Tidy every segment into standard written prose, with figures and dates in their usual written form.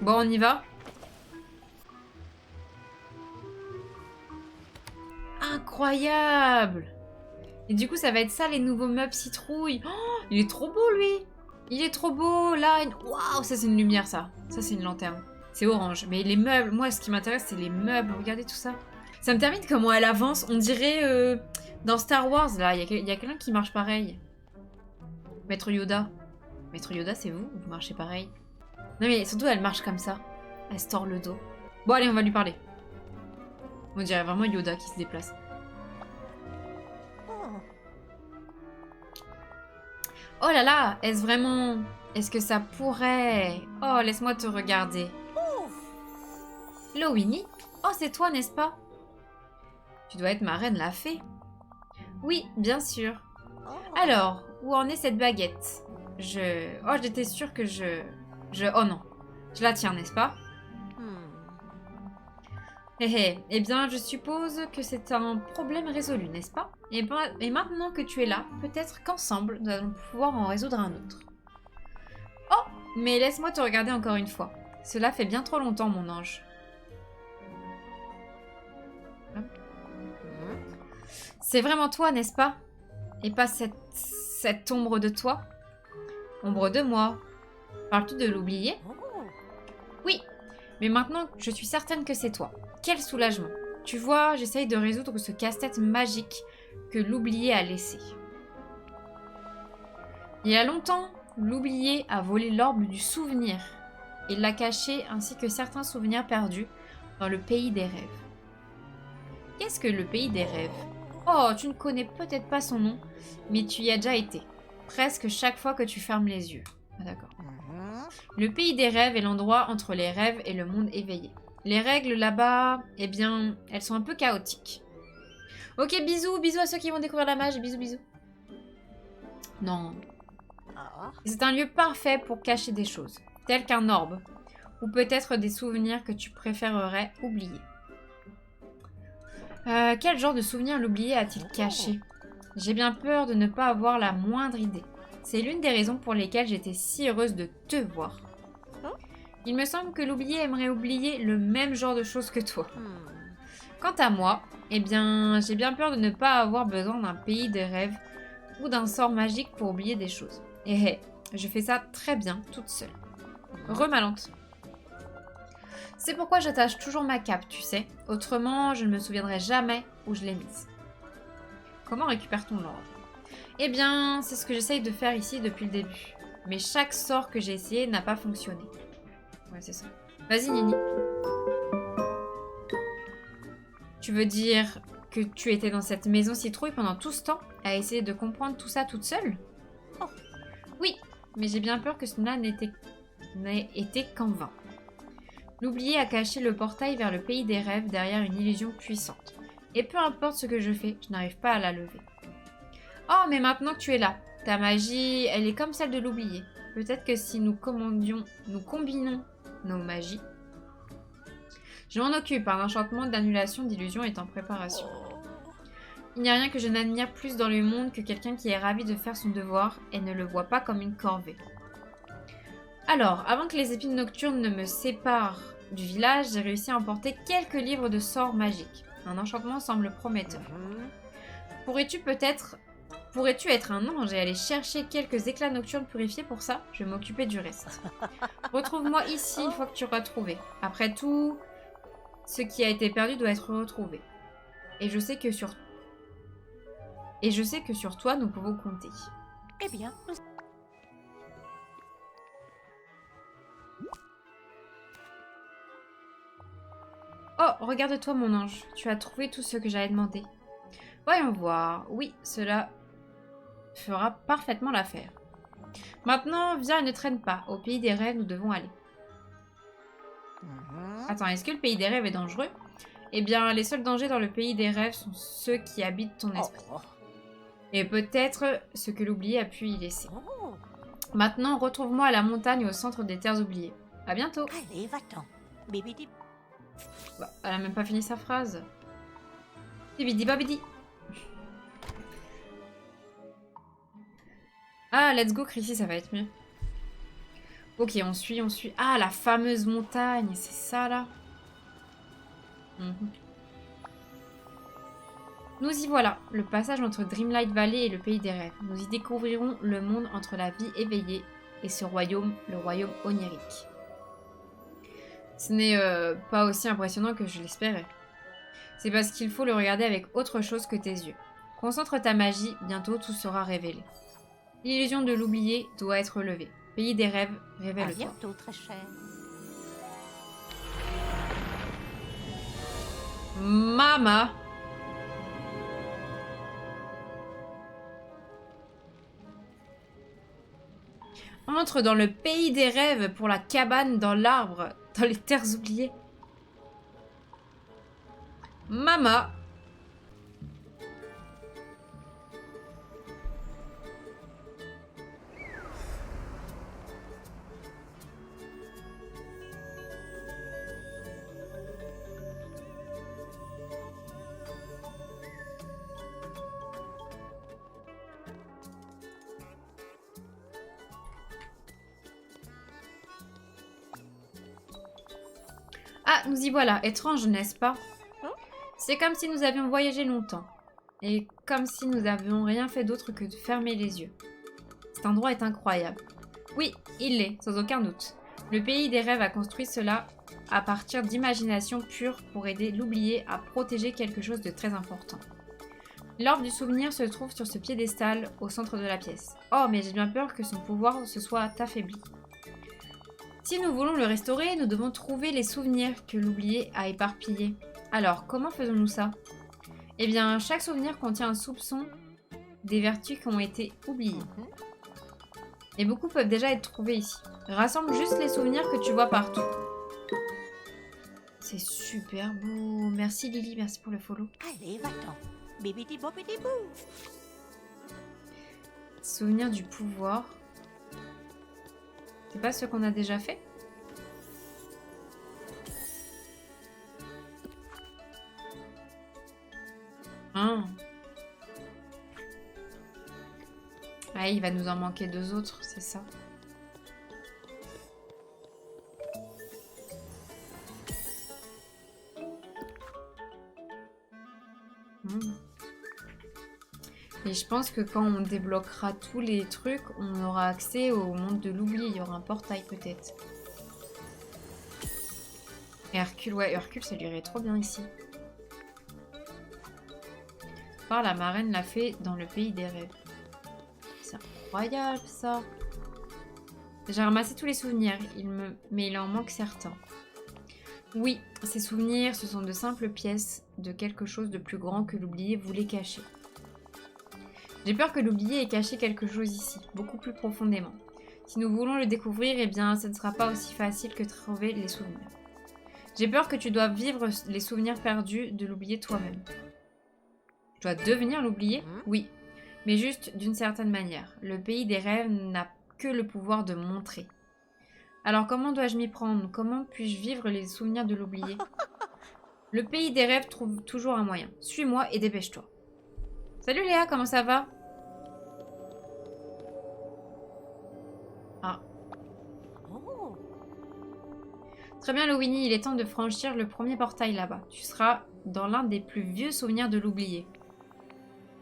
Bon, on y va. Incroyable! Et du coup, ça va être ça, les nouveaux meubles citrouilles. Oh, il est trop beau, lui! Il est trop beau, là. Waouh, ça, c'est une lumière, ça. Ça, c'est une lanterne. C'est orange. Mais les meubles, moi, ce qui m'intéresse, c'est les meubles. Regardez tout ça. Ça me termine comment elle avance. On dirait dans Star Wars, là, il y a quelqu'un qui marche pareil. Maître Yoda. Maître Yoda, c'est vous? Vous marchez pareil? Non, mais surtout, elle marche comme ça. Elle se tord le dos. Bon, allez, on va lui parler. On dirait vraiment Yoda qui se déplace. Oh là là, est-ce vraiment... Est-ce que ça pourrait... Oh, laisse-moi te regarder. Lowini? Oh, c'est toi, n'est-ce pas? Tu dois être ma reine la fée. Oui, bien sûr. Alors, où en est cette baguette? Oh, j'étais sûre que Oh non. Je la tiens, n'est-ce pas? Hé hé, eh bien, je suppose que c'est un problème résolu, n'est-ce pas? Et maintenant que tu es là, peut-être qu'ensemble, nous allons pouvoir en résoudre un autre. Oh, mais laisse-moi te regarder encore une fois. Cela fait bien trop longtemps, mon ange. C'est vraiment toi, n'est-ce pas? Et pas cette ombre de toi? Ombre de moi. Parles-tu de l'oublier? Oui, mais maintenant, je suis certaine que c'est toi. Quel soulagement. Tu vois, j'essaye de résoudre ce casse-tête magique que l'oublié a laissé. Il y a longtemps, l'oublié a volé l'orbe du souvenir. Il l'a caché ainsi que certains souvenirs perdus dans le pays des rêves. Qu'est-ce que le pays des rêves? Oh, tu ne connais peut-être pas son nom, mais tu y as déjà été. Presque chaque fois que tu fermes les yeux. Ah, d'accord. Le pays des rêves est l'endroit entre les rêves et le monde éveillé. Les règles là-bas, eh bien, elles sont un peu chaotiques. Ok, bisous, bisous à ceux qui vont découvrir la magie, bisous, bisous. Non. C'est un lieu parfait pour cacher des choses, telles qu'un orbe, ou peut-être des souvenirs que tu préférerais oublier. Quel genre de souvenirs l'oublié a-t-il caché? J'ai bien peur de ne pas avoir la moindre idée. C'est l'une des raisons pour lesquelles j'étais si heureuse de te voir. Il me semble que l'oublié aimerait oublier le même genre de choses que toi. Quant à moi, eh bien, j'ai bien peur de ne pas avoir besoin d'un pays des rêves ou d'un sort magique pour oublier des choses. Et je fais ça très bien, toute seule. Remalante. C'est pourquoi j'attache toujours ma cape, tu sais. Autrement, je ne me souviendrai jamais où je l'ai mise. Comment récupère-t-on l'ordre? Eh bien, c'est ce que j'essaye de faire ici depuis le début. Mais chaque sort que j'ai essayé n'a pas fonctionné. Ouais, c'est ça. Vas-y, Nini. Tu veux dire que tu étais dans cette maison citrouille pendant tout ce temps, à essayer de comprendre tout ça toute seule? Oui, mais j'ai bien peur que cela n'ait été qu'en vain. L'oublié a caché le portail vers le pays des rêves derrière une illusion puissante. Et peu importe ce que je fais, je n'arrive pas à la lever. Oh, mais maintenant que tu es là, ta magie, elle est comme celle de l'oublié. Peut-être que si nous combinons nos magies... Je m'en occupe, un enchantement d'annulation d'illusion est en préparation. Il n'y a rien que je n'admire plus dans le monde que quelqu'un qui est ravi de faire son devoir et ne le voit pas comme une corvée. Alors, avant que les épines nocturnes ne me séparent du village, j'ai réussi à emporter quelques livres de sorts magiques. Un enchantement semble prometteur. Pourrais-tu être un ange et aller chercher quelques éclats nocturnes purifiés pour ça? Je vais m'occuper du reste. Retrouve-moi ici une fois que tu auras trouvé. Après tout, ce qui a été perdu doit être retrouvé. Et je sais que sur toi, nous pouvons compter. Eh bien, Oh, regarde-toi mon ange. Tu as trouvé tout ce que j'avais demandé. Voyons voir. Oui, cela fera parfaitement l'affaire. Maintenant, viens et ne traîne pas. Au pays des rêves, nous devons aller. Attends, est-ce que le pays des rêves est dangereux? Eh bien, les seuls dangers dans le pays des rêves sont ceux qui habitent ton esprit. Et peut-être ce que l'oublié a pu y laisser. Maintenant, retrouve-moi à la montagne au centre des terres oubliées. À bientôt. allez, va-t'en. Bibidi. Bah, elle a même pas fini sa phrase. Bibidi babidi. Ah, let's go, Chrissy, ça va être mieux. Ok, on suit, on suit. Ah, la fameuse montagne, c'est ça là. Mhm. Nous y voilà, le passage entre Dreamlight Valley et le pays des rêves. Nous y découvrirons le monde entre la vie éveillée et ce royaume, le royaume onirique. Ce n'est pas aussi impressionnant que je l'espérais. C'est parce qu'il faut le regarder avec autre chose que tes yeux. Concentre ta magie, bientôt tout sera révélé. L'illusion de l'oublier doit être levée. Pays des rêves, À révèle-toi. bientôt, très cher. Mama! Entre dans le pays des rêves pour la cabane dans l'arbre, dans les terres oubliées. Mama! Ah, nous y voilà. Étrange, n'est-ce pas? C'est comme si nous avions voyagé longtemps. Et comme si nous n'avions rien fait d'autre que de fermer les yeux. Cet endroit est incroyable. Oui, il l'est, sans aucun doute. Le pays des rêves a construit cela à partir d'imagination pure pour aider l'oublié à protéger quelque chose de très important. L'orbe du souvenir se trouve sur ce piédestal au centre de la pièce. Oh, mais j'ai bien peur que son pouvoir se soit affaibli. Si nous voulons le restaurer, nous devons trouver les souvenirs que l'oublié a éparpillés. Alors, comment faisons-nous ça? Eh bien, chaque souvenir contient un soupçon des vertus qui ont été oubliées. Et beaucoup peuvent déjà être trouvés ici. Rassemble juste les souvenirs que tu vois partout. C'est super beau. Merci Lily, merci pour le follow. Allez, va-t'en. Bibidi bobidi bou. Souvenir du pouvoir. C'est pas ce qu'on a déjà fait? Ah. Ah, il va nous en manquer 2 autres, c'est ça. Et je pense que quand on débloquera tous les trucs, on aura accès au monde de l'oubli. Il y aura un portail peut-être. Et Hercule, ouais, Hercule, ça lui irait trop bien ici. La marraine l'a fait dans le pays des rêves. C'est incroyable ça. J'ai ramassé tous les souvenirs, mais il en manque certains. Oui, ces souvenirs, ce sont de simples pièces de quelque chose de plus grand que l'oublié voulait cacher. J'ai peur que l'oublié ait caché quelque chose ici, beaucoup plus profondément. Si nous voulons le découvrir, eh bien, ce ne sera pas aussi facile que de trouver les souvenirs. J'ai peur que tu doives vivre les souvenirs perdus de l'oublié toi-même. Je dois devenir l'oublié? Oui, mais juste d'une certaine manière. Le pays des rêves n'a que le pouvoir de montrer. Alors comment dois-je m'y prendre? Comment puis-je vivre les souvenirs de l'oublié? Le pays des rêves trouve toujours un moyen. Suis-moi et dépêche-toi. Salut Léa, comment ça va? Ah. Oh. Très bien Lowini, il est temps de franchir le premier portail là-bas. Tu seras dans l'un des plus vieux souvenirs de l'oublié.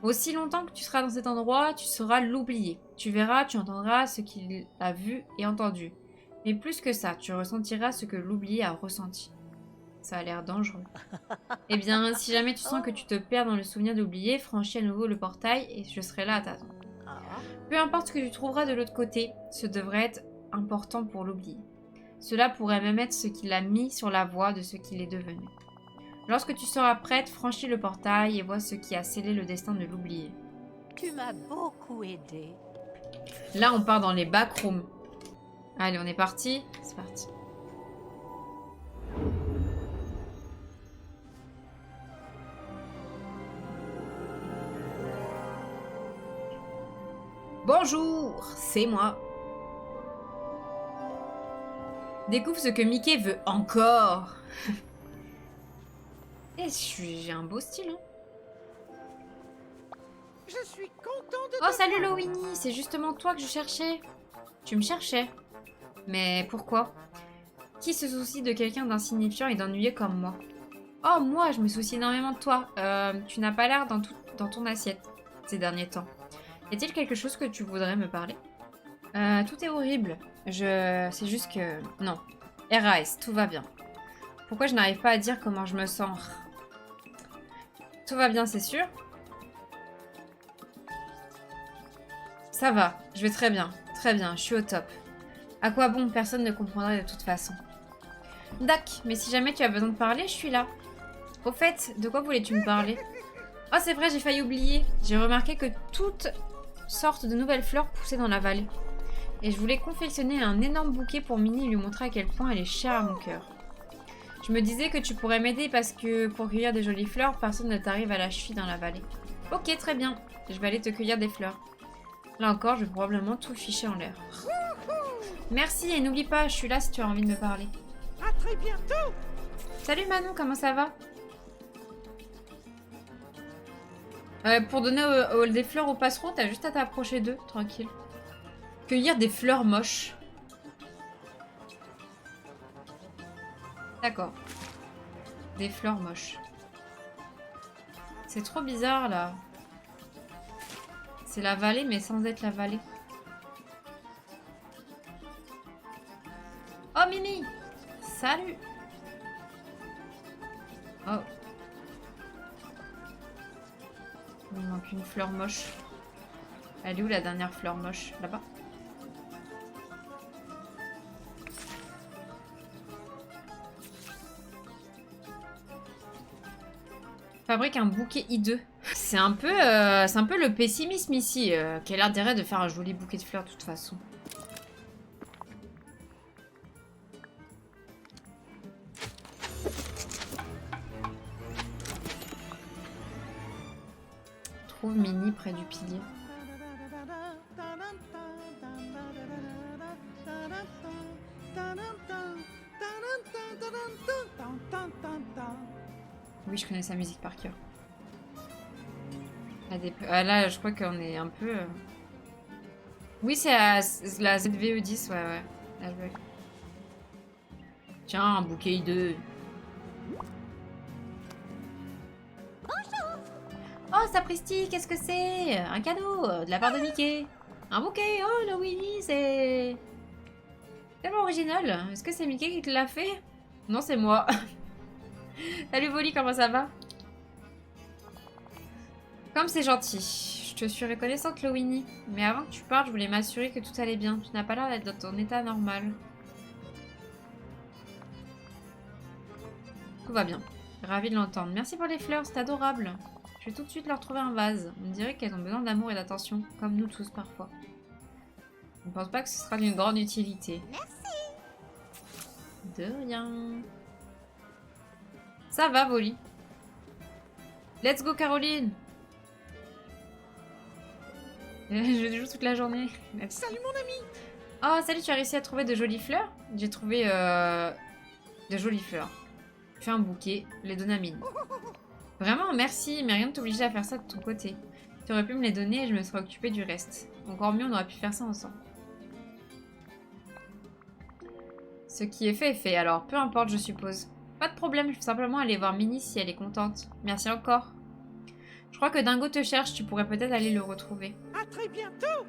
Aussi longtemps que tu seras dans cet endroit, tu seras l'oublié. Tu verras, tu entendras ce qu'il a vu et entendu. Mais plus que ça, tu ressentiras ce que l'oublié a ressenti. Ça a l'air dangereux. Eh bien, si jamais tu sens que tu te perds dans le souvenir d'oublier, franchis à nouveau le portail et je serai là à t'attendre. Peu importe ce que tu trouveras de l'autre côté, ce devrait être important pour l'oublier. Cela pourrait même être ce qu'il a mis sur la voie de ce qu'il est devenu. Lorsque tu seras prête, franchis le portail et vois ce qui a scellé le destin de l'oublié. Tu m'as beaucoup aidé. Là, on part dans les backrooms. Allez, on est parti. C'est parti. Bonjour, c'est moi. Découvre ce que Mickey veut encore. Et j'ai un beau style, hein. Je suis content de Oh, salut Lowini, c'est justement toi que je cherchais. Tu me cherchais. Mais pourquoi? Qui se soucie de quelqu'un d'insignifiant et d'ennuyé comme moi? Oh, moi, je me soucie énormément de toi. Tu n'as pas l'air dans ton assiette ces derniers temps. Y a-t-il quelque chose que tu voudrais me parler? Tout est horrible. C'est juste que... Non. RAS, tout va bien. Pourquoi je n'arrive pas à dire comment je me sens? Tout va bien, c'est sûr? Ça va, je vais très bien. Très bien, je suis au top. À quoi bon? Personne ne comprendrait de toute façon. Dac, mais si jamais tu as besoin de parler, je suis là. Au fait, de quoi voulais-tu me parler? Oh, c'est vrai, j'ai failli oublier. J'ai remarqué que toutes sortes de nouvelles fleurs poussaient dans la vallée. Et je voulais confectionner un énorme bouquet pour Minnie et lui montrer à quel point elle est chère à mon cœur. Je me disais que tu pourrais m'aider parce que pour cueillir des jolies fleurs, personne ne t'arrive à la cheville dans la vallée. Ok, très bien. Je vais aller te cueillir des fleurs. Là encore, je vais probablement tout ficher en l'air. Merci et n'oublie pas, je suis là si tu as envie de me parler. À très bientôt. Salut Manon, comment ça va? Pour donner des fleurs aux passereaux, t'as juste à t'approcher d'eux, tranquille. Cueillir des fleurs moches. D'accord. Des fleurs moches. C'est trop bizarre là. C'est la vallée mais sans être la vallée. Oh Mimi! Salut! Oh. Il me manque une fleur moche. Elle est où la dernière fleur moche? Là-bas? Fabrique un bouquet hideux. C'est un peu le pessimisme ici. Quel intérêt de faire un joli bouquet de fleurs de toute façon. Trouve Minnie près du pilier. Oui, je connais sa musique par cœur. Ah, là, je crois qu'on est un peu... Oui, c'est la ZVE10, ouais. Là, je vois. Tiens, un bouquet hideux. Oh, sapristi, qu'est-ce que c'est? Un cadeau de la part de Mickey. Un bouquet, oh, le Winnie, c'est... tellement original. Est-ce que c'est Mickey qui te l'a fait? Non, c'est moi. Salut Voli, comment ça va? Comme c'est gentil. Je te suis reconnaissante, le Winnie. Mais avant que tu partes, je voulais m'assurer que tout allait bien. Tu n'as pas l'air d'être dans ton état normal. Tout va bien. Ravie de l'entendre. Merci pour les fleurs, c'est adorable. Je vais tout de suite leur trouver un vase. On dirait qu'elles ont besoin d'amour et d'attention, comme nous tous parfois. Je ne pense pas que ce sera d'une grande utilité. Merci. De rien. Ça va, Voli. Let's go, Caroline. Je joue toute la journée. Merci. Salut mon ami. Oh, salut, tu as réussi à trouver de jolies fleurs? J'ai trouvé de jolies fleurs. Fais un bouquet, les donne à Minnie. Vraiment, merci, mais rien ne t'obligeait à faire ça de ton côté. Tu aurais pu me les donner et je me serais occupée du reste. Encore mieux, on aurait pu faire ça ensemble. Ce qui est fait, alors peu importe, je suppose. Pas de problème, je peux simplement aller voir Minnie si elle est contente. Merci encore. Je crois que Dingo te cherche, tu pourrais peut-être aller le retrouver. À très bientôt.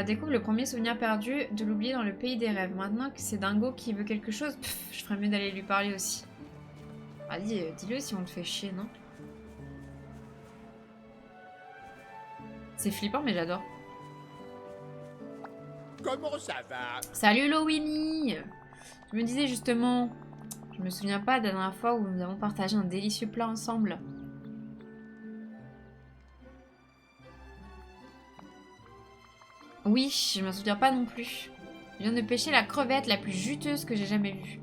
Découvre le premier souvenir perdu de l'oublier dans le pays des rêves. Maintenant que c'est Dingo qui veut quelque chose, je ferais mieux d'aller lui parler aussi. Vas-y, dis-le si on te fait chier, non? C'est flippant, mais j'adore. Comment ça va? Salut Lowini! Je me disais justement, je me souviens pas de la dernière fois où nous avons partagé un délicieux plat ensemble. Oui, je me souviens pas non plus. Je viens de pêcher la crevette la plus juteuse que j'ai jamais vue.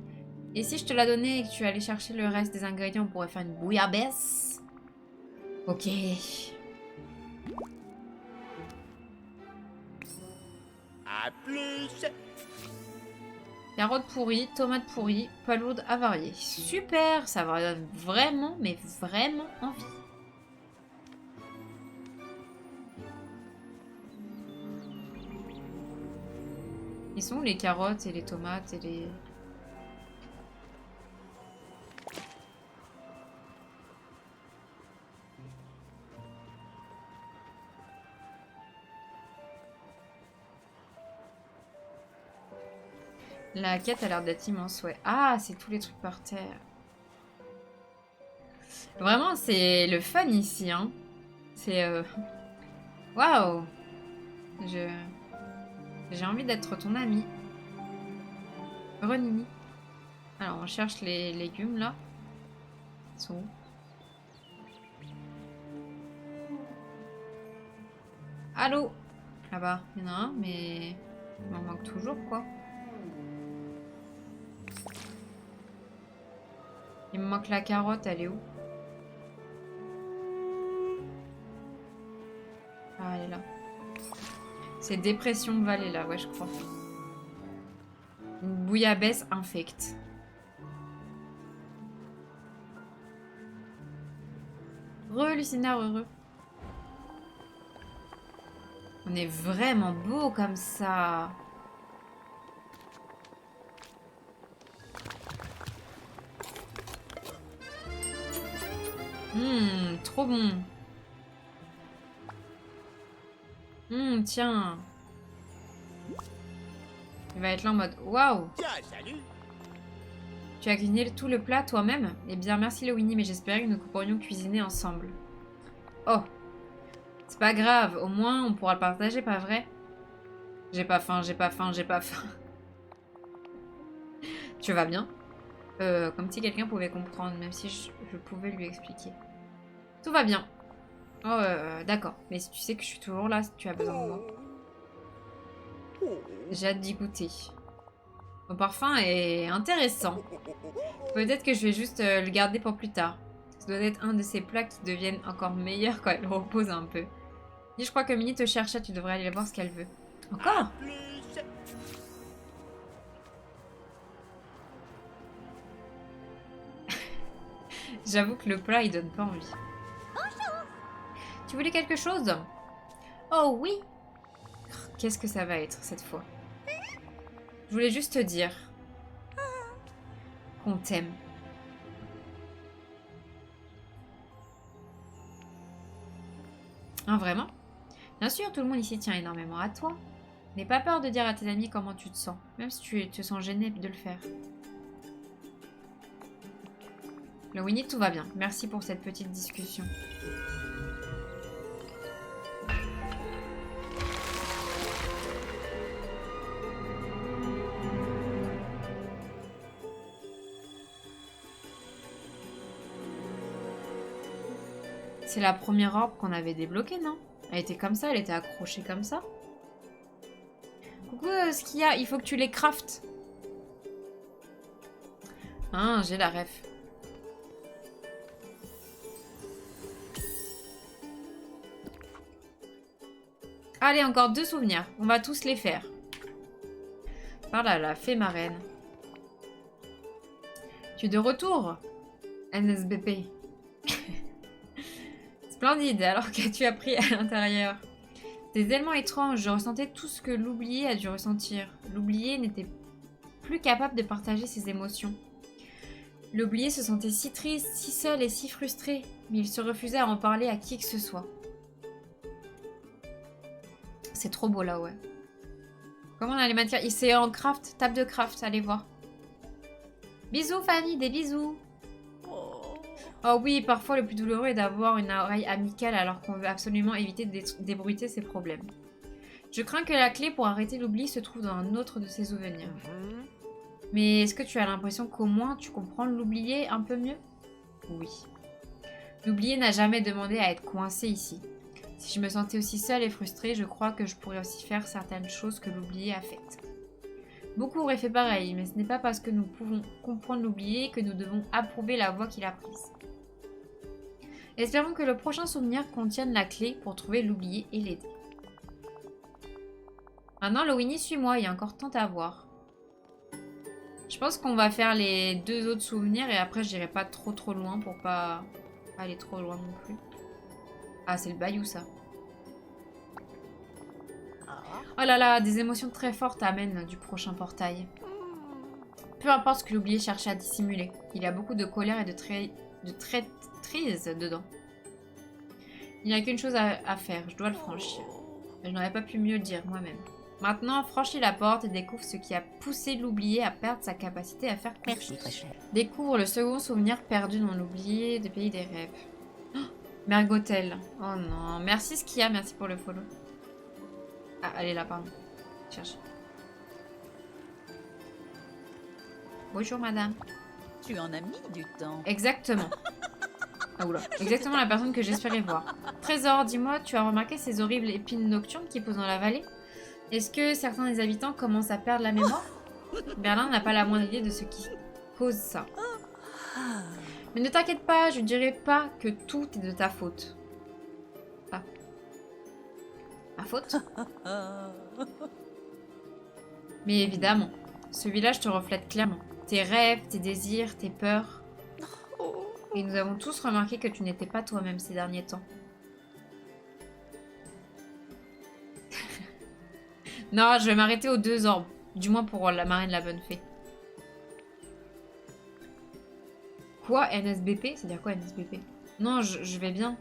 Et si je te la donnais et que tu allais chercher le reste des ingrédients, on pourrait faire une bouillabaisse? Ok. À plus. Carottes pourries, tomates pourries, palourdes avariées. Super, ça va donner vraiment, mais vraiment envie. Ils sont où les carottes et les tomates et les... La quête a l'air d'être immense, ouais. Ah, c'est tous les trucs par terre. Vraiment, c'est le fun ici, hein. C'est... Waouh! J'ai envie d'être ton ami. Renini. Alors, on cherche les légumes, là. Ils sont où? Allô? Là-bas, il y en a un, mais... Il m'en manque toujours, quoi. Il me manque la carotte, elle est où? Ah, elle est là. C'est Dépression Valley, là, ouais, je crois. Une bouillabaisse infecte. Lucina, heureux. On est vraiment beau comme ça. Trop bon. Tiens. Il va être là en mode waouh. Tiens, salut. Tu as cuisiné tout le plat toi-même? Eh bien, merci Lowini, mais j'espérais que nous pourrions cuisiner ensemble. Oh. C'est pas grave, au moins on pourra le partager, pas vrai? J'ai pas faim, j'ai pas faim, j'ai pas faim. Tu vas bien? Comme si quelqu'un pouvait comprendre, même si je pouvais lui expliquer. Tout va bien. Oh, d'accord. Mais tu sais que je suis toujours là si tu as besoin de moi. J'ai hâte d'y goûter. Ton parfum est intéressant. Peut-être que je vais juste le garder pour plus tard. Ça doit être un de ces plats qui deviennent encore meilleurs quand elle repose un peu. Dis, je crois que Minnie te cherchait, tu devrais aller voir ce qu'elle veut. Encore? Plus. J'avoue que le plat, il donne pas envie. Tu voulais quelque chose? Oh oui. Qu'est-ce que ça va être cette fois? Je voulais juste te dire qu'on t'aime. Ah, vraiment? Bien sûr, tout le monde ici tient énormément à toi. N'aie pas peur de dire à tes amis comment tu te sens, même si tu te sens gêné de le faire. Le Winnie, tout va bien. Merci pour cette petite discussion. C'est la première orbe qu'on avait débloquée, non? Elle était comme ça, elle était accrochée comme ça. Coucou, ce qu'il y a, il faut que tu les craftes. Ah, j'ai la ref. Allez, encore 2 souvenirs. On va tous les faire. Par là, la fée marraine. Tu es de retour, NSBP. Splendide, alors qu'as-tu appris à l'intérieur? C'est tellement étrange, je ressentais tout ce que l'oublié a dû ressentir. L'oublié n'était plus capable de partager ses émotions. L'oublié se sentait si triste, si seul et si frustré, mais il se refusait à en parler à qui que ce soit. C'est trop beau là, ouais. Comment on a les matières? C'est en craft, table de craft, allez voir. Bisous Fanny, des bisous. Oh oui, parfois le plus douloureux est d'avoir une oreille amicale alors qu'on veut absolument éviter de débruiter ses problèmes. Je crains que la clé pour arrêter l'oubli se trouve dans un autre de ses souvenirs. Mais est-ce que tu as l'impression qu'au moins tu comprends l'oublié un peu mieux? Oui. L'oublié n'a jamais demandé à être coincé ici. Si je me sentais aussi seule et frustrée, je crois que je pourrais aussi faire certaines choses que l'oublié a faites. Beaucoup auraient fait pareil, mais ce n'est pas parce que nous pouvons comprendre l'oublié que nous devons approuver la voie qu'il a prise. Espérons que le prochain souvenir contienne la clé pour trouver l'oublié et l'aider. Maintenant, Lowini, suis-moi, il y a encore tant à voir. Je pense qu'on va faire les 2 autres souvenirs et après j'irai pas trop loin pour pas aller trop loin non plus. Ah, c'est le bayou ça. Oh là là, des émotions très fortes amènent du prochain portail. Peu importe ce que l'oublié cherchait à dissimuler, il y a beaucoup de colère et de traîtrise dedans. Il n'y a qu'une chose à faire, je dois le franchir. Je n'aurais pas pu mieux le dire moi-même. Maintenant, franchis la porte et découvre ce qui a poussé l'oublié à perdre sa capacité à faire confiance. Merci, très cher. Découvre le second souvenir perdu dans l'oublié de Pays des Rêves. Oh, Mergotel. Oh non. Merci Skia, merci pour le follow. Ah, elle est là, pardon. Cherche. Bonjour madame. Tu en as mis du temps. Exactement. Ah oula. Exactement la personne que j'espérais voir. Trésor, dis-moi, tu as remarqué ces horribles épines nocturnes qui posent dans la vallée? Est-ce que certains des habitants commencent à perdre la mémoire? Berlin n'a pas la moindre idée de ce qui cause ça. Mais ne t'inquiète pas, je ne dirai pas que tout est de ta faute. Ah. Ma faute? Mais évidemment, ce village te reflète clairement. Tes rêves, tes désirs, tes peurs. Et nous avons tous remarqué que tu n'étais pas toi-même ces derniers temps. Non, je vais m'arrêter aux 2 orbes. Du moins pour la marraine de la bonne fée. Quoi? NSBP? C'est-à-dire quoi NSBP? Non, je vais bien.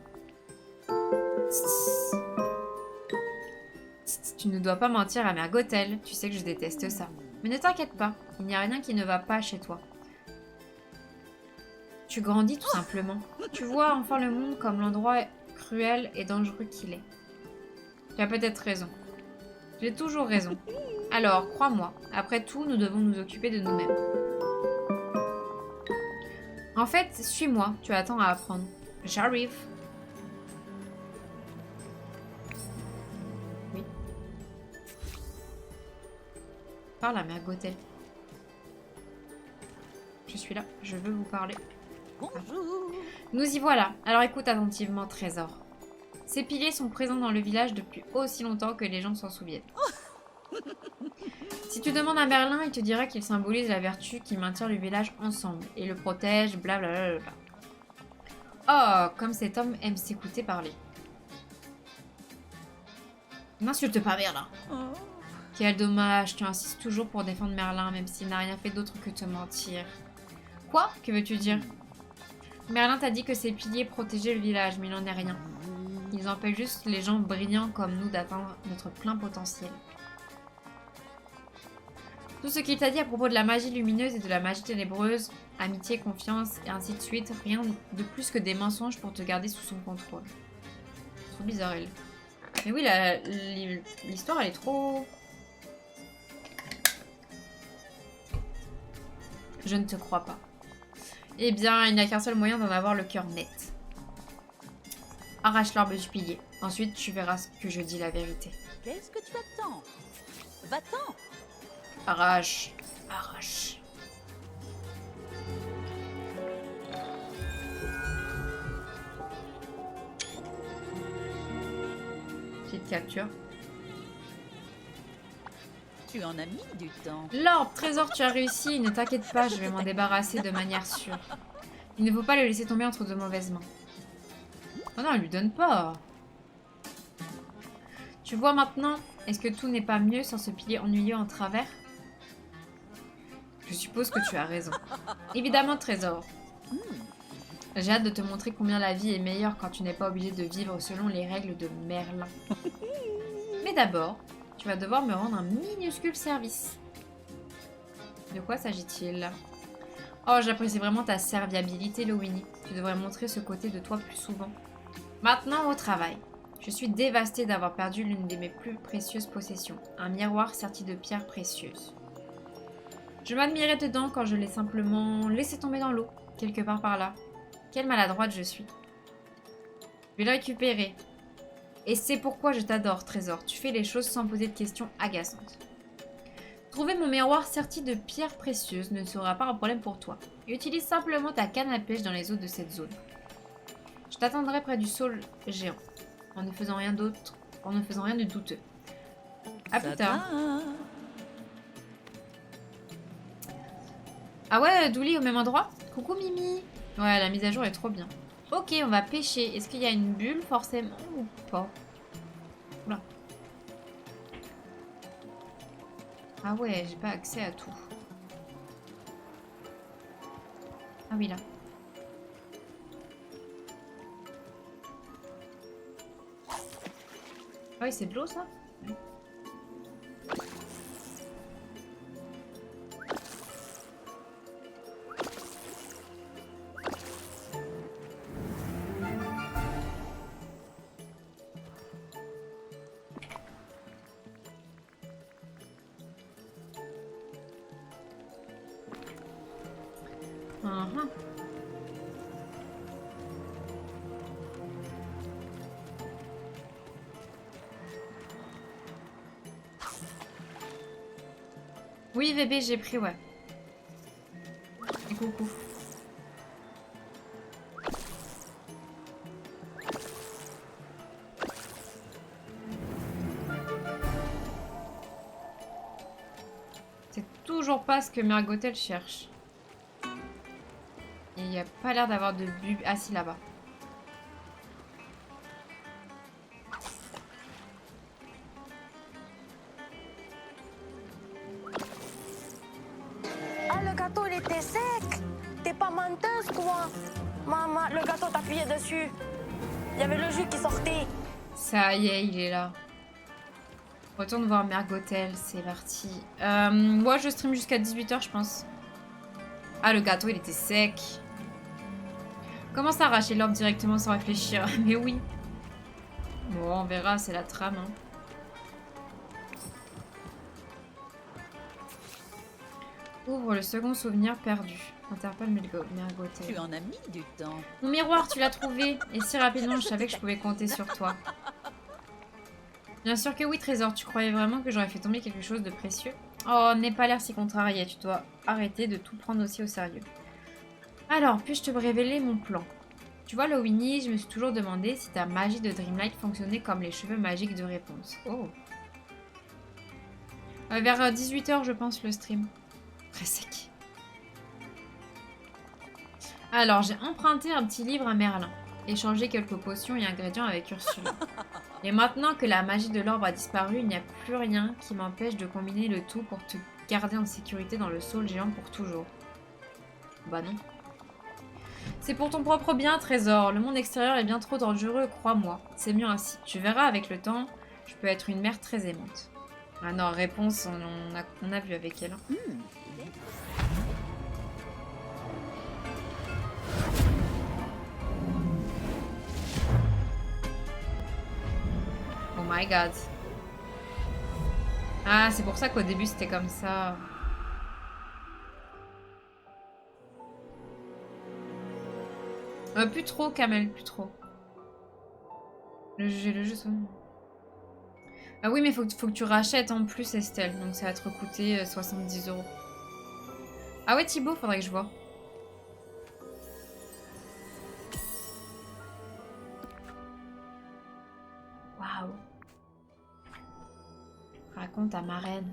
Tu ne dois pas mentir à Mergotel. Tu sais que je déteste ça. Mais ne t'inquiète pas, il n'y a rien qui ne va pas chez toi. Tu grandis tout simplement. Tu vois enfin le monde comme l'endroit cruel et dangereux qu'il est. Tu as peut-être raison. J'ai toujours raison. Alors, crois-moi, après tout, nous devons nous occuper de nous-mêmes. En fait, suis-moi, tu as tant à apprendre. J'arrive. Oui. Parle à Mergotel. Je suis là, je veux vous parler. Bonjour. Nous y voilà. Alors écoute attentivement, Trésor. Ces piliers sont présents dans le village depuis aussi longtemps que les gens s'en souviennent. Si tu demandes à Merlin, il te dira qu'il symbolise la vertu qui maintient le village ensemble et le protège, blablabla. Oh, comme cet homme aime s'écouter parler. N'insulte pas Merlin. Quel dommage, tu insistes toujours pour défendre Merlin, même s'il n'a rien fait d'autre que te mentir. Quoi? Que veux-tu dire? Merlin t'a dit que ces piliers protégeaient le village, mais il n'en est rien. Ils empêchent juste les gens brillants comme nous d'atteindre notre plein potentiel. Tout ce qu'il t'a dit à propos de la magie lumineuse et de la magie ténébreuse, amitié, confiance et ainsi de suite, rien de plus que des mensonges pour te garder sous son contrôle. Trop bizarre elle. Mais oui, l'histoire elle est trop... Je ne te crois pas. Eh bien, il n'y a qu'un seul moyen d'en avoir le cœur net. Arrache l'arbre du pilier. Ensuite, tu verras que je dis la vérité. Qu'est-ce que tu attends? Va-t'en. Arrache. Arrache. Petite capture. Tu en as mis du temps. L'orbe, trésor, tu as réussi. Ne t'inquiète pas, je vais m'en débarrasser de manière sûre. Il ne faut pas le laisser tomber entre de mauvaises mains. Oh non, elle lui donne pas. Tu vois maintenant, est-ce que tout n'est pas mieux sans ce pilier ennuyeux en travers? Je suppose que tu as raison. Évidemment, trésor. J'ai hâte de te montrer combien la vie est meilleure quand tu n'es pas obligé de vivre selon les règles de Merlin. Mais d'abord, tu vas devoir me rendre un minuscule service. De quoi s'agit-il? Oh, j'apprécie vraiment ta serviabilité, Lowini. Tu devrais montrer ce côté de toi plus souvent. Maintenant, au travail. Je suis dévastée d'avoir perdu l'une de mes plus précieuses possessions. Un miroir serti de pierres précieuses. Je m'admirais dedans quand je l'ai simplement laissé tomber dans l'eau, quelque part par là. Quelle maladroite je suis. Je vais le récupérer. Et c'est pourquoi je t'adore, Trésor. Tu fais les choses sans poser de questions agaçantes. Trouver mon miroir serti de pierres précieuses ne sera pas un problème pour toi. Utilise simplement ta canne à pêche dans les eaux de cette zone. Je t'attendrai près du saule géant, en ne faisant rien d'autre, en ne faisant rien de douteux. A plus tard. Ah ouais, Douli au même endroit? Coucou Mimi. Ouais, la mise à jour est trop bien. Ok, on va pêcher. Est-ce qu'il y a une bulle forcément ou pas? Oula. Ah ouais, j'ai pas accès à tout. Ah oui, là. Ah oui, c'est de l'eau, ça? Oui. Uhum. Oui, bébé, j'ai pris, ouais. Et coucou. C'est toujours pas ce que Mergotel cherche. Et il n'y a pas l'air d'avoir de but. Ah si, là-bas. Ah, le gâteau, il était sec. T'es pas menteuse, toi. Maman, le gâteau, t'as appuyé dessus. Il y avait le jus qui sortait. Ça y est, il est là. Retourne voir Mergotel, c'est parti. Moi, je stream jusqu'à 18 h, je pense. Ah, le gâteau, il était sec. Comment ça arracher l'orbe directement sans réfléchir? Mais oui. Bon, on verra, c'est la trame. Hein. Ouvre le second souvenir perdu. Interpelle Mergotel. Tu en as mis du temps. Mon miroir, tu l'as trouvé. Et si rapidement, je savais que je pouvais compter sur toi. Bien sûr que oui, Trésor. Tu croyais vraiment que j'aurais fait tomber quelque chose de précieux? Oh, n'aie pas l'air si contrarié. Tu dois arrêter de tout prendre aussi au sérieux. Alors, puis-je te révéler mon plan? Tu vois, Lowini, je me suis toujours demandé si ta magie de Dreamlight fonctionnait comme les cheveux magiques de Réponse. Oh. Vers 18 h, je pense, le stream. Très sec. Alors, j'ai emprunté un petit livre à Merlin. Échangé quelques potions et ingrédients avec Ursula. Et maintenant que la magie de l'orbe a disparu, il n'y a plus rien qui m'empêche de combiner le tout pour te garder en sécurité dans le saule géant pour toujours. Bah non. C'est pour ton propre bien, Trésor. Le monde extérieur est bien trop dangereux, crois-moi. C'est mieux ainsi. Tu verras, avec le temps, je peux être une mère très aimante. Ah non, Réponse, on a vu avec elle. Hein. Oh my god. Ah, c'est pour ça qu'au début c'était comme ça. Plus trop, Kamel, plus trop. Le jeu. Ah oui, mais faut que tu rachètes en plus, Estelle. Donc ça va te coûter 70 €. Ah ouais, Thibaut, faudrait que je vois. Waouh. Raconte à ma reine.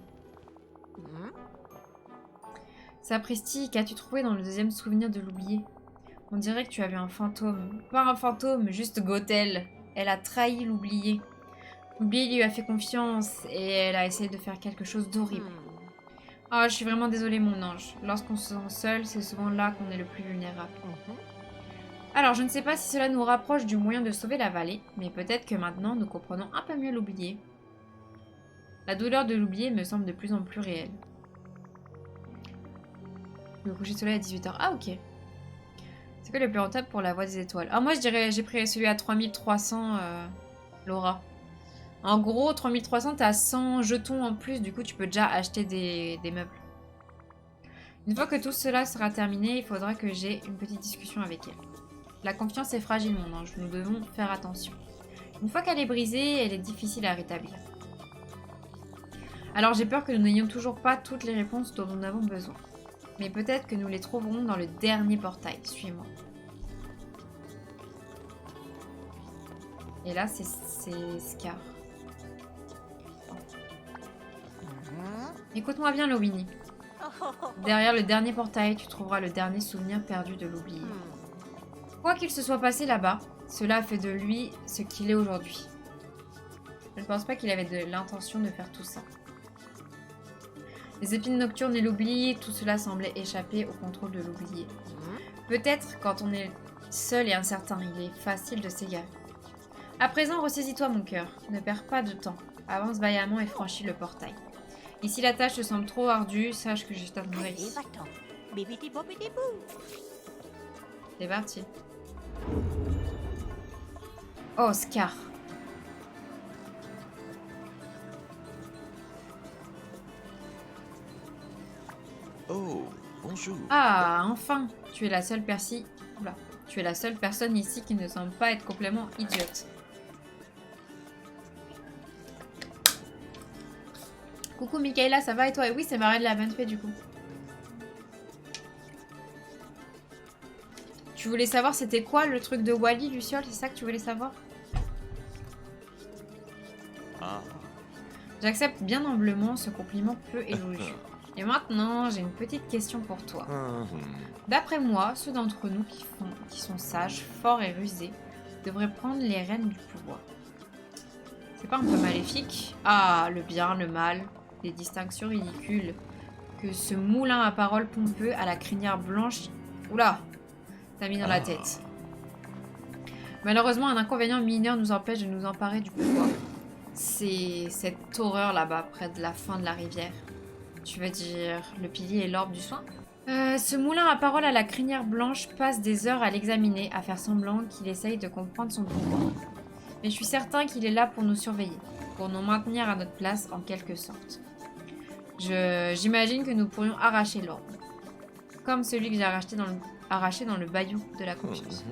Sapristi, qu'as-tu trouvé dans le deuxième souvenir de l'oublié? On dirait que tu as vu un fantôme. Pas un fantôme, juste Gothel. Elle a trahi l'oublié. L'oublié lui a fait confiance et elle a essayé de faire quelque chose d'horrible. Oh, je suis vraiment désolée, mon ange. Lorsqu'on se sent seul, c'est souvent là qu'on est le plus vulnérable. Alors, je ne sais pas si cela nous rapproche du moyen de sauver la vallée, mais peut-être que maintenant, nous comprenons un peu mieux l'oublié. La douleur de l'oublié me semble de plus en plus réelle. Le coucher de soleil à 18 h. Ah, ok. C'est quoi le plus rentable pour la voie des étoiles? Ah, moi, je dirais, j'ai pris celui à 3300, Laura. En gros, 3300, t'as 100 jetons en plus, du coup, tu peux déjà acheter des meubles. Une fois que tout cela sera terminé, il faudra que j'ai une petite discussion avec elle. La confiance est fragile, mon ange, nous devons faire attention. Une fois qu'elle est brisée, elle est difficile à rétablir. Alors j'ai peur que nous n'ayons toujours pas toutes les réponses dont nous avons besoin. Mais peut-être que nous les trouverons dans le dernier portail. Suis-moi. Et là, c'est Scar. Écoute-moi bien, Lowini. Derrière le dernier portail, tu trouveras le dernier souvenir perdu de l'oublié. Quoi qu'il se soit passé là-bas, cela a fait de lui ce qu'il est aujourd'hui. Je ne pense pas qu'il avait l'intention de faire tout ça. Les épines nocturnes et l'oublié, tout cela semblait échapper au contrôle de l'oublié. Peut-être, quand on est seul et incertain, il est facile de s'égarer. À présent, ressaisis-toi mon cœur. Ne perds pas de temps. Avance vaillamment et franchis le portail. Et si la tâche te semble trop ardue, sache que je t'attendrai Allez, ici. va-t'en. Bibidi bobidi bou. C'est parti. Oh, Scar. Oh, bonjour. Ah, enfin. Tu es la seule Oula. Tu es la seule personne ici qui ne semble pas être complètement idiote. Coucou Michaela, ça va et toi? Et oui, c'est Marie de la bonne fée du coup. Tu voulais savoir c'était quoi le truc de Wally, Luciole? C'est ça que tu voulais savoir? Ah. J'accepte bien humblement ce compliment peu élogieux. Et maintenant, j'ai une petite question pour toi. D'après moi, ceux d'entre nous qui sont sages, forts et rusés devraient prendre les rênes du pouvoir. C'est pas un peu maléfique? Ah, le bien, le mal, les distinctions ridicules que ce moulin à paroles pompeux à la crinière blanche... Oula! T'as mis dans la tête. Malheureusement, un inconvénient mineur nous empêche de nous emparer du pouvoir. C'est cette horreur là-bas, près de la fin de la rivière. Tu veux dire le pilier et l'orbe du soin? Ce moulin à paroles à la crinière blanche passe des heures à l'examiner, à faire semblant qu'il essaye de comprendre son pouvoir. Mais je suis certain qu'il est là pour nous surveiller, pour nous maintenir à notre place en quelque sorte. J'imagine que nous pourrions arracher l'orbe. Comme celui que j'ai arraché dans le bayou de la confiance.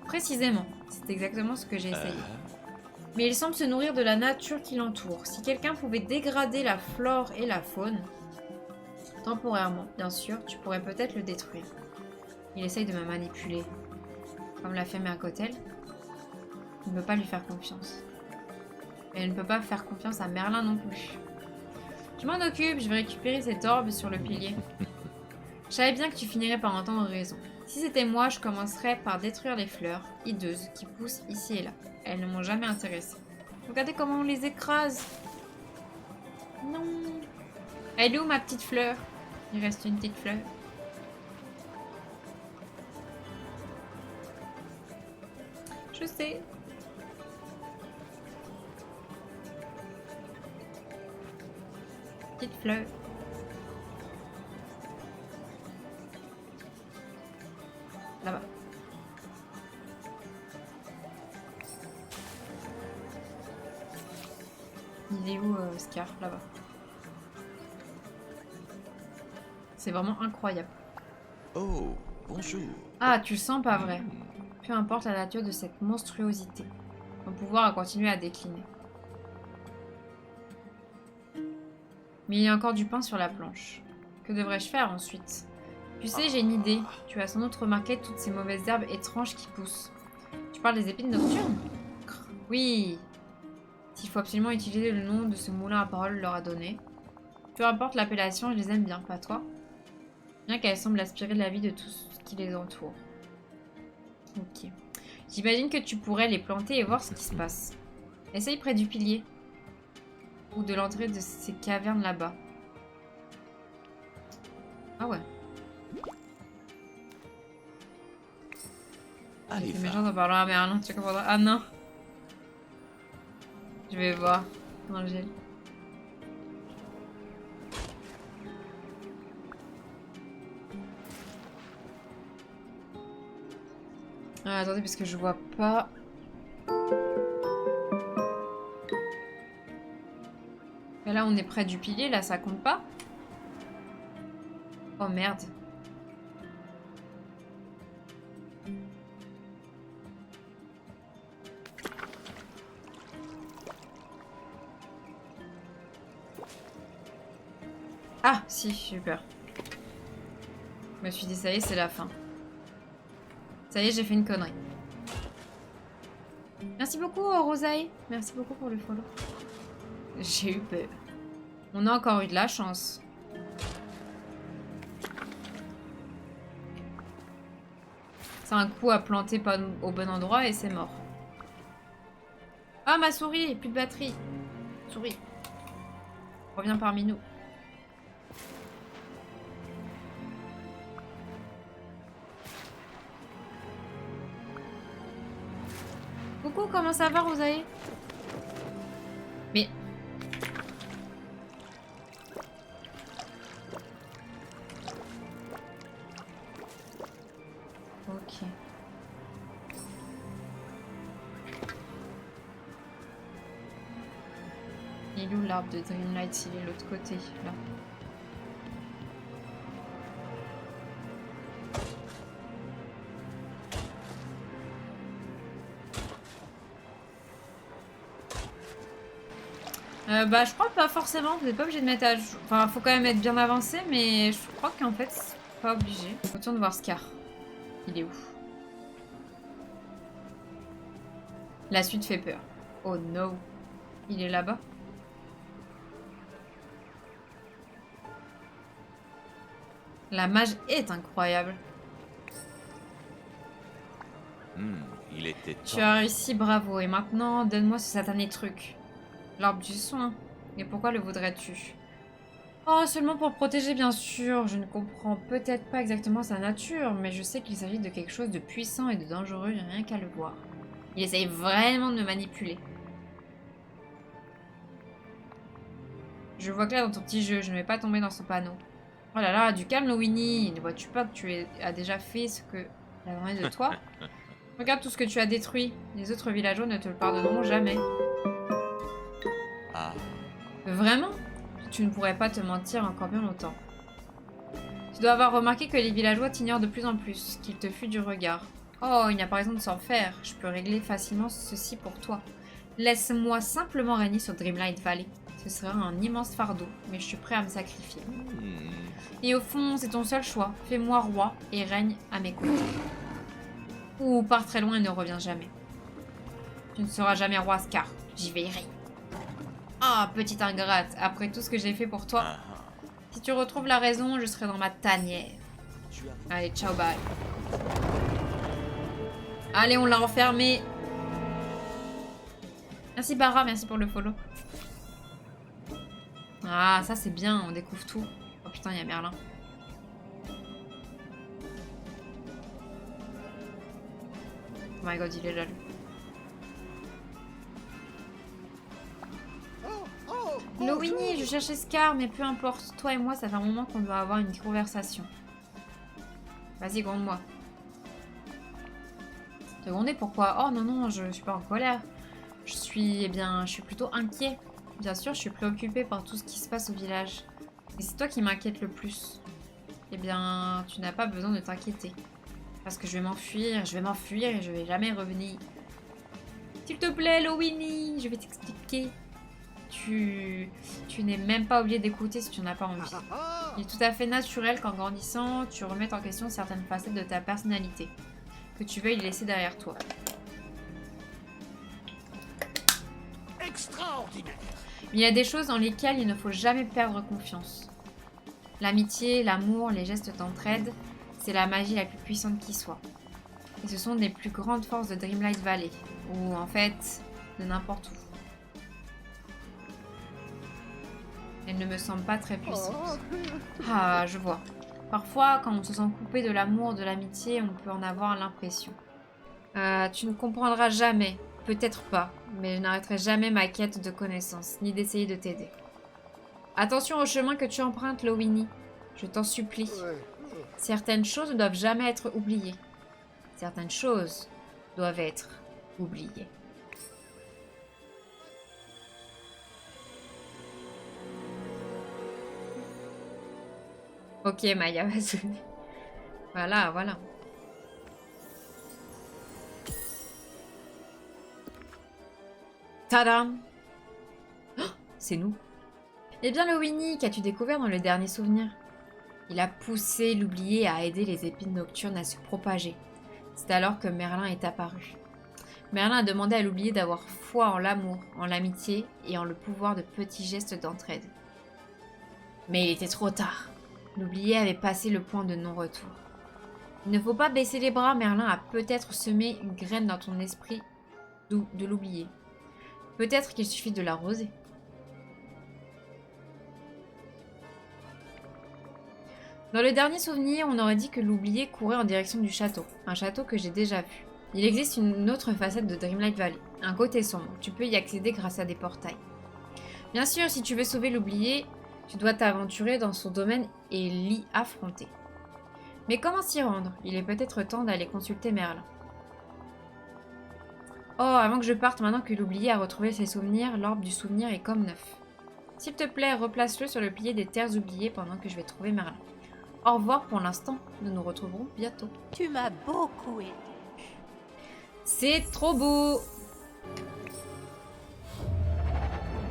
Précisément, c'est exactement ce que j'ai essayé. Mais il semble se nourrir de la nature qui l'entoure. Si quelqu'un pouvait dégrader la flore et la faune, temporairement, bien sûr, tu pourrais peut-être le détruire. Il essaye de me manipuler, comme l'a fait Mercotel. Il ne peut pas lui faire confiance. Et elle ne peut pas faire confiance à Merlin non plus. Je m'en occupe, je vais récupérer cette orbe sur le pilier. Je savais bien que tu finirais par entendre raison. Si c'était moi, je commencerais par détruire les fleurs hideuses qui poussent ici et là. Elles ne m'ont jamais intéressée. Regardez comment on les écrase. Non. Elle est où ma petite fleur? Il reste une petite fleur. Je sais. Petite fleur. Là-bas. Il est où Scar? Là-bas. C'est vraiment incroyable. Oh, bonjour. Ah, tu le sens pas vrai. Peu importe la nature de cette monstruosité, mon pouvoir a continué à décliner. Mais il y a encore du pain sur la planche. Que devrais-je faire ensuite? Tu sais, j'ai une idée. Tu as sans doute remarqué toutes ces mauvaises herbes étranges qui poussent. Tu parles des épines nocturnes? Oui. S'il faut absolument utiliser le nom de ce moulin à paroles leur a donné. Peu importe l'appellation, je les aime bien, pas toi? Bien qu'elles semblent aspirer de la vie de tout ce qui les entoure. Ok. J'imagine que tu pourrais les planter et voir ce qui se passe. Essaye près du pilier. Ou de l'entrée de ces cavernes là-bas. Ah ouais. Allez, C'est méchant d'en parler à Merlin, tu comprendras. Ah non. Je vais voir dans le gel. Ah, attendez, parce que je vois pas. Et là, on est près du pilier, là, ça compte pas? Oh merde. Ah, si, j'ai eu peur. Je me suis dit, ça y est, c'est la fin. Ça y est, j'ai fait une connerie. Merci beaucoup, Rosaï. Merci beaucoup pour le follow. J'ai eu peur. On a encore eu de la chance. C'est un coup à planter pas au bon endroit et c'est mort. Ah, ma souris, plus de batterie. Souris. Reviens parmi nous. coucou, comment ça va, Rosalie? Mais... Ok. Il est où l'arbre de Dreamlight? Il est de l'autre côté, là. Bah je crois pas forcément, vous n'êtes pas obligé de mettre à jour. Enfin, faut quand même être bien avancé, mais je crois qu'en fait, c'est pas obligé. Retourne voir Scar. Il est où? La suite fait peur. Oh no. Il est là-bas. La mage est incroyable. Il était temps. Tu as réussi, bravo. Et maintenant, donne-moi ce satané truc. L'arbre du soin. Et pourquoi le voudrais-tu? Oh, seulement pour le protéger, bien sûr. Je ne comprends peut-être pas exactement sa nature, mais je sais qu'il s'agit de quelque chose de puissant et de dangereux, rien qu'à le voir. Il essaye vraiment de me manipuler. Je vois clair dans ton petit jeu, je ne vais pas tomber dans son panneau. Oh là là, du calme, Winnie. Ne vois-tu pas que as déjà fait ce que la demandé de toi? Regarde tout ce que tu as détruit. Les autres villageois ne te le pardonneront jamais. Ah, Vraiment? Tu ne pourrais pas te mentir encore bien longtemps. Tu dois avoir remarqué que les villageois t'ignorent de plus en plus, qu'ils te fuient du regard. Oh, il n'y a pas raison de s'en faire. Je peux régler facilement ceci pour toi. Laisse-moi simplement régner sur Dreamlight Valley. Ce sera un immense fardeau, mais je suis prêt à me sacrifier. Et au fond, c'est ton seul choix. Fais-moi roi et règne à mes côtés. Ou pars très loin et ne reviens jamais. Tu ne seras jamais roi, Scar. J'y veillerai. Ah, petite ingrate, après tout ce que j'ai fait pour toi. Si tu retrouves la raison, je serai dans ma tanière. Allez, ciao, bye. Allez, on l'a enfermé. Merci, Barra, merci pour le follow. Ah, ça c'est bien, on découvre tout. Oh putain, il y a Merlin. Oh my god, il est jaloux. Lowini, je cherchais Scar, mais peu importe. Toi et moi, ça fait un moment qu'on doit avoir une conversation. Vas-y, gronde-moi. Te gronder, pourquoi? Oh non, non, je suis pas en colère. Je suis plutôt inquiet. Bien sûr, je suis préoccupée par tout ce qui se passe au village. Et c'est toi qui m'inquiète le plus. Eh bien, tu n'as pas besoin de t'inquiéter. Parce que je vais m'enfuir et je vais jamais revenir. S'il te plaît, Lowini, je vais t'expliquer. Tu n'es même pas obligé d'écouter si tu n'as pas envie. Il est tout à fait naturel qu'en grandissant, tu remettes en question certaines facettes de ta personnalité. Que tu veuilles les laisser derrière toi. Extraordinaire. Mais il y a des choses dans lesquelles il ne faut jamais perdre confiance. L'amitié, l'amour, les gestes d'entraide, c'est la magie la plus puissante qui soit. Et ce sont des plus grandes forces de Dreamlight Valley, ou en fait, de n'importe où. Elle ne me semble pas très puissante. Ah, je vois. Parfois, quand on se sent coupé de l'amour, de l'amitié, on peut en avoir l'impression. Tu ne comprendras jamais. Peut-être pas, mais je n'arrêterai jamais ma quête de connaissances, ni d'essayer de t'aider. Attention au chemin que tu empruntes, Lowini. Je t'en supplie. Certaines choses ne doivent jamais être oubliées. Certaines choses doivent être oubliées. Ok, Maya, vas-y. Voilà, voilà. Tadam! Oh, c'est nous. Eh bien, Lowini, qu'as-tu découvert dans le dernier souvenir? Il a poussé l'oublié à aider les épines nocturnes à se propager. C'est alors que Merlin est apparu. Merlin a demandé à l'oublié d'avoir foi en l'amour, en l'amitié et en le pouvoir de petits gestes d'entraide. Mais il était trop tard. L'oublié avait passé le point de non-retour. Il ne faut pas baisser les bras, Merlin a peut-être semé une graine dans ton esprit de l'oublié. Peut-être qu'il suffit de l'arroser. Dans le dernier souvenir, on aurait dit que l'oublié courait en direction du château. Un château que j'ai déjà vu. Il existe une autre facette de Dreamlight Valley. Un côté sombre. Tu peux y accéder grâce à des portails. Bien sûr, si tu veux sauver l'oublié, tu dois t'aventurer dans son domaine et l'y affronter. Mais comment s'y rendre? Il est peut-être temps d'aller consulter Merlin. Oh, avant que je parte, maintenant que l'oublié a retrouvé ses souvenirs, l'orbe du souvenir est comme neuf. S'il te plaît, replace-le sur le pilier des terres oubliées pendant que je vais trouver Merlin. Au revoir pour l'instant, nous nous retrouverons bientôt. Tu m'as beaucoup aidé. C'est trop beau!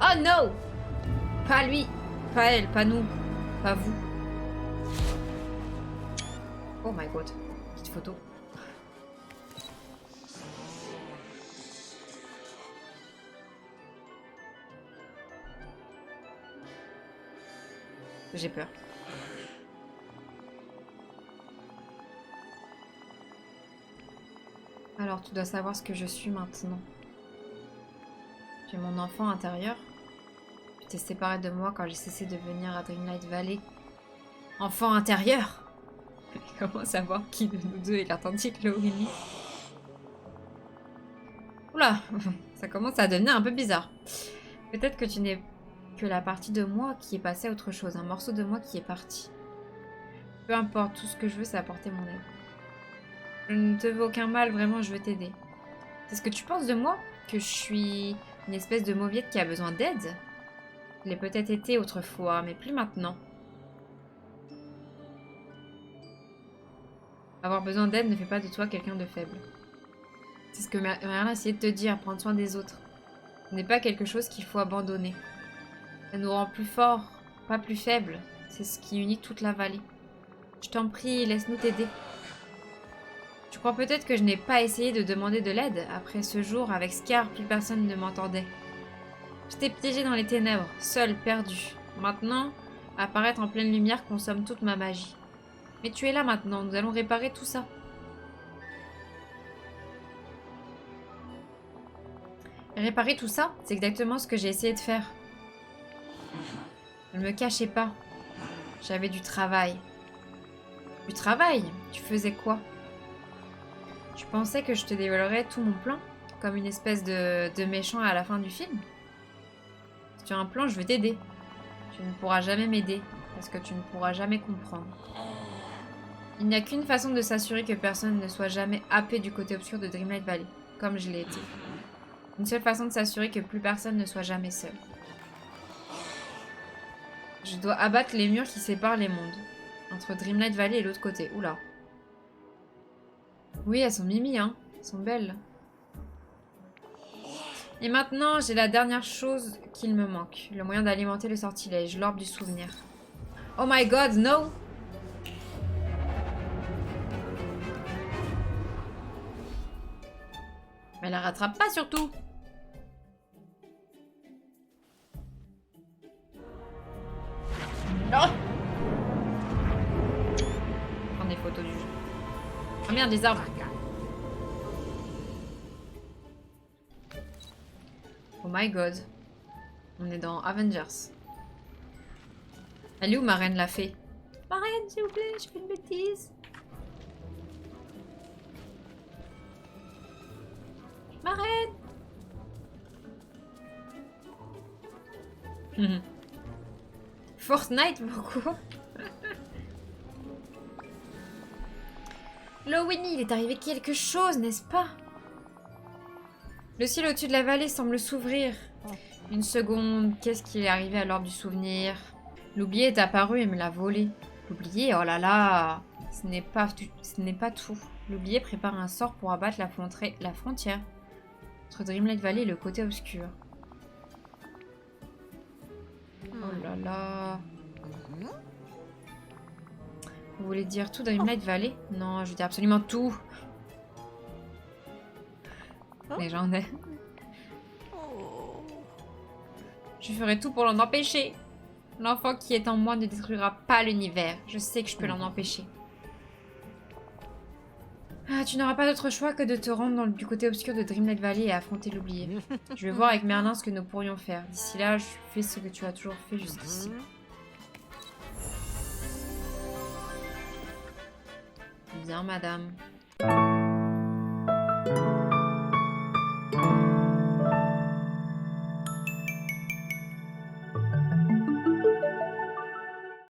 Oh non! Pas lui, pas elle, pas nous, pas vous. Oh my god, petite photo. J'ai peur. Alors, tu dois savoir ce que je suis maintenant. Tu es mon enfant intérieur. Tu t'es séparé de moi quand j'ai cessé de venir à Dreamlight Valley. Enfant intérieur! Comment savoir qui de nous deux est l'authentique Lowini? Oula! Ça commence à devenir un peu bizarre. Peut-être que tu n'es que la partie de moi qui est passée à autre chose. Un morceau de moi qui est parti. Peu importe, tout ce que je veux, c'est apporter mon aide. Je ne te veux aucun mal, vraiment, je veux t'aider. C'est ce que tu penses de moi? Que je suis une espèce de mauviette qui a besoin d'aide? Je l'ai peut-être été autrefois, mais plus maintenant. Avoir besoin d'aide ne fait pas de toi quelqu'un de faible. C'est ce que Merlin essayait de te dire, prendre soin des autres. Ce n'est pas quelque chose qu'il faut abandonner. Ça nous rend plus forts, pas plus faibles. C'est ce qui unit toute la vallée. Je t'en prie, laisse-nous t'aider. Tu crois peut-être que je n'ai pas essayé de demander de l'aide? Après ce jour, avec Scar, plus personne ne m'entendait. J'étais piégée dans les ténèbres, seule, perdue. Maintenant, apparaître en pleine lumière consomme toute ma magie. Mais tu es là maintenant, nous allons réparer tout ça. Réparer tout ça, c'est exactement ce que j'ai essayé de faire. Ne me cachez pas. J'avais du travail. Du travail? Tu faisais quoi? Tu pensais que je te dévoilerais tout mon plan? Comme une espèce de méchant à la fin du film? Si tu as un plan, je vais t'aider. Tu ne pourras jamais m'aider, parce que tu ne pourras jamais comprendre. Il n'y a qu'une façon de s'assurer que personne ne soit jamais happé du côté obscur de Dreamlight Valley, comme je l'ai été. Une seule façon de s'assurer que plus personne ne soit jamais seul. Je dois abattre les murs qui séparent les mondes. Entre Dreamlight Valley et l'autre côté. Oula. Oui, elles sont mimi, hein. Elles sont belles. Et maintenant, j'ai la dernière chose qu'il me manque. Le moyen d'alimenter le sortilège, l'orbe du souvenir. Oh my god, no! Mais la rattrape pas surtout! Non! Prends des photos du jeu. Oh merde, des arbres! Oh my god. On est dans Avengers. Elle est où ma reine la fée? Ma reine, s'il vous plaît, je fais une bêtise. Ma reine! Fortnite, pourquoi? Lowini, il est arrivé quelque chose, n'est-ce pas? Le ciel au-dessus de la vallée semble s'ouvrir. Une seconde, qu'est-ce qui est arrivé à l'orbe du souvenir? L'oublié est apparu et me l'a volé. L'oublié, oh là là! Ce n'est pas tout. L'oublié prépare un sort pour abattre la frontière entre Dreamlight Valley et le côté obscur. Oh là là! Vous voulez dire tout Dreamlight Valley? Non, je veux dire absolument tout. Légendaire. Je ferai tout pour l'en empêcher. L'enfant qui est en moi ne détruira pas l'univers. Je sais que je peux l'en empêcher. Ah, tu n'auras pas d'autre choix que de te rendre du côté obscur de Dreamlight Valley et affronter l'oublié. Je vais voir avec Merlin ce que nous pourrions faire. D'ici là, je fais ce que tu as toujours fait jusqu'ici. Bien, madame.